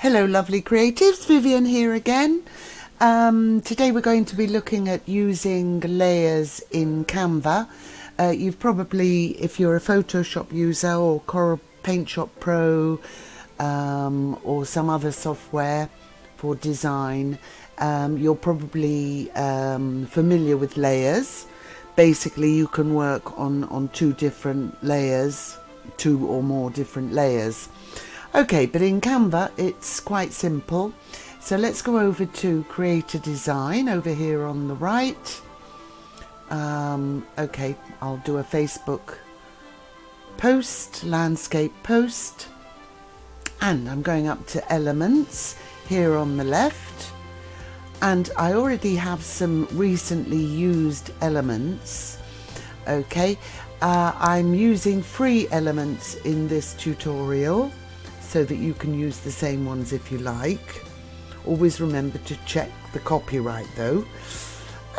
Hello lovely creatives, Vivian here again. Today we're going to be looking at using layers in Canva. You've probably, if you're a Photoshop user or Paint Shop Pro or some other software for design, you're probably familiar with layers. Basically you can work on two or more different layers. Okay, but in Canva it's quite simple. So let's go over to Create a Design over here on the right. Okay, I'll do a Facebook post, landscape post, and I'm going up to Elements here on the left. And I already have some recently used elements. Okay, I'm using free elements in this tutorial, so that you can use the same ones if you like. Always remember to check the copyright though.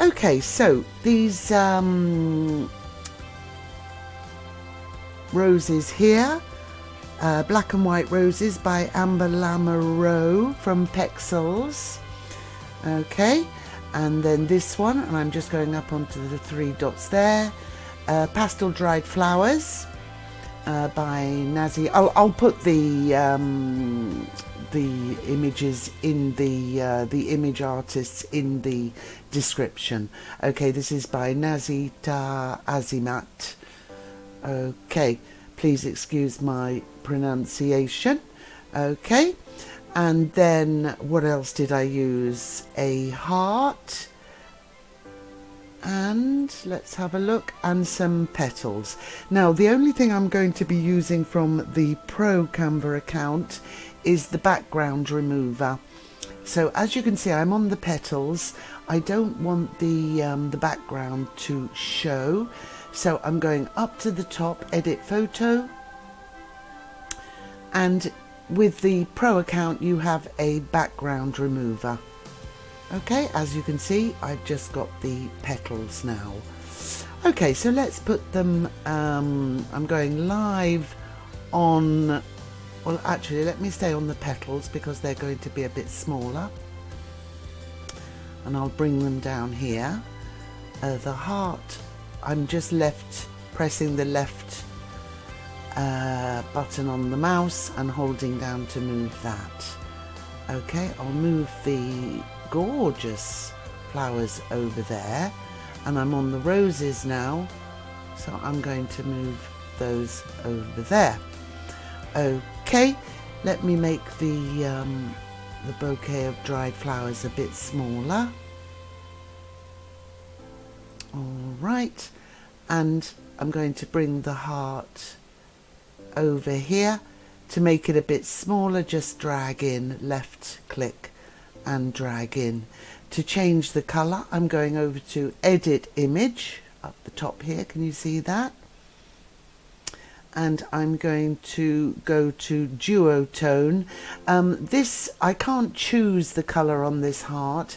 Okay, so these roses here, black and white roses by Amber Lamoreaux from Petals. Okay, and then this one, and I'm just going up onto the three dots there, pastel dried flowers by Nasyitah. I'll put the images in the image artists in the description. Okay, this is by Nasyitah Azimat. Okay, please excuse my pronunciation. Okay, and then what else did I use? A heart. And let's have a look, and some petals. Now the only thing I'm going to be using from the Pro Canva account is the background remover. So as you can see, I'm on the petals. I don't want the background to show, so I'm going up to the top, edit photo, and with the Pro account you have a background remover. Okay, as you can see, I've just got the petals now. Okay, so let's put them, I'm going live on, well actually let me stay on the petals because they're going to be a bit smaller. And I'll bring them down here. The heart, I'm just pressing the left button on the mouse and holding down to move that. Okay, I'll move the gorgeous flowers over there, and I'm on the roses now, so I'm going to move those over there. Okay, let me make the bouquet of dried flowers a bit smaller. All right, and I'm going to bring the heart over here. To make it a bit smaller, just drag in, left click and drag in. To change the color, I'm going over to Edit Image up the top here. Can you see that? And I'm going to go to Duotone. This, I can't choose the color on this heart.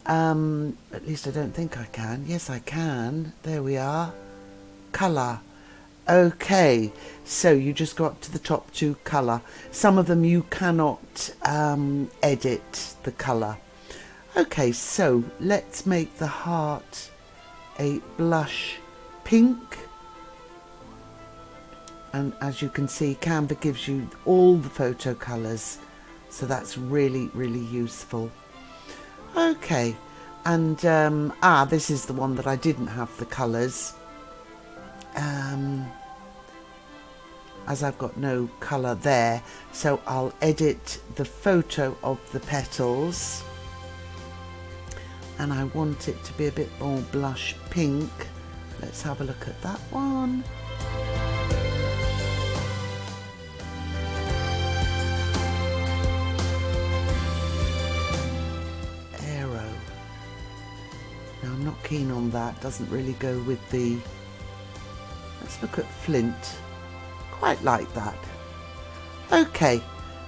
At least I don't think I can. Yes, I can. There we are. Color. Okay, so you just got to the top to color. Some of them you cannot edit the color. Okay, so let's make the heart a blush pink. And as you can see, Canva gives you all the photo colors, so that's really, really useful. Okay, and this is the one that I didn't have the colors. As I've got no colour there, so I'll edit the photo of the petals, and I want it to be a bit more blush pink. Let's have a look at that one. Arrow. Now I'm not keen on that, doesn't really go with the, let's look at flint. Quite like that. Okay,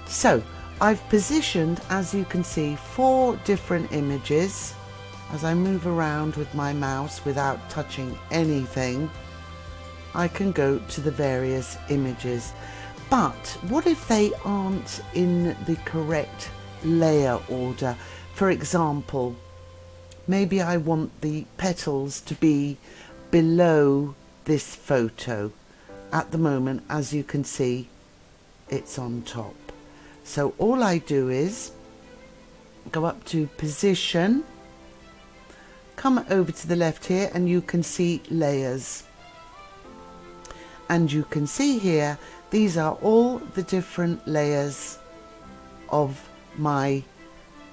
so I've positioned, as you can see, 4 different images. As I move around with my mouse without touching anything, I can go to the various images. But what if they aren't in the correct layer order? For example, maybe I want the petals to be below this photo. At the moment, as you can see, it's on top. So all I do is go up to position, come over to the left here, and you can see layers. And you can see here, these are all the different layers of my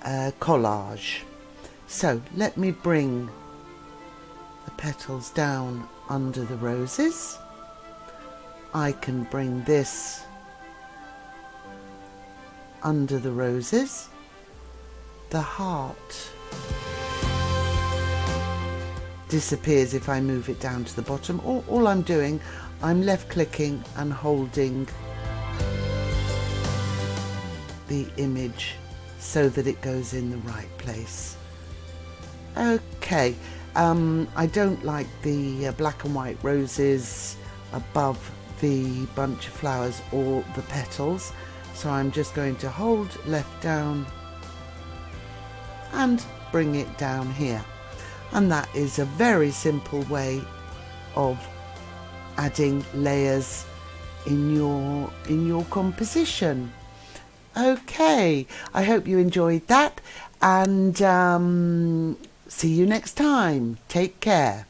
collage. So let me bring the petals down under the roses. I can bring this under the roses. The heart disappears if I move it down to the bottom. All I'm doing, I'm left clicking and holding the image so that it goes in the right place. Okay, I don't like the black and white roses above the bunch of flowers or the petals, so I'm just going to hold left down and bring it down here. And that is a very simple way of adding layers in your composition. Okay, I hope you enjoyed that, and see you next time. Take care.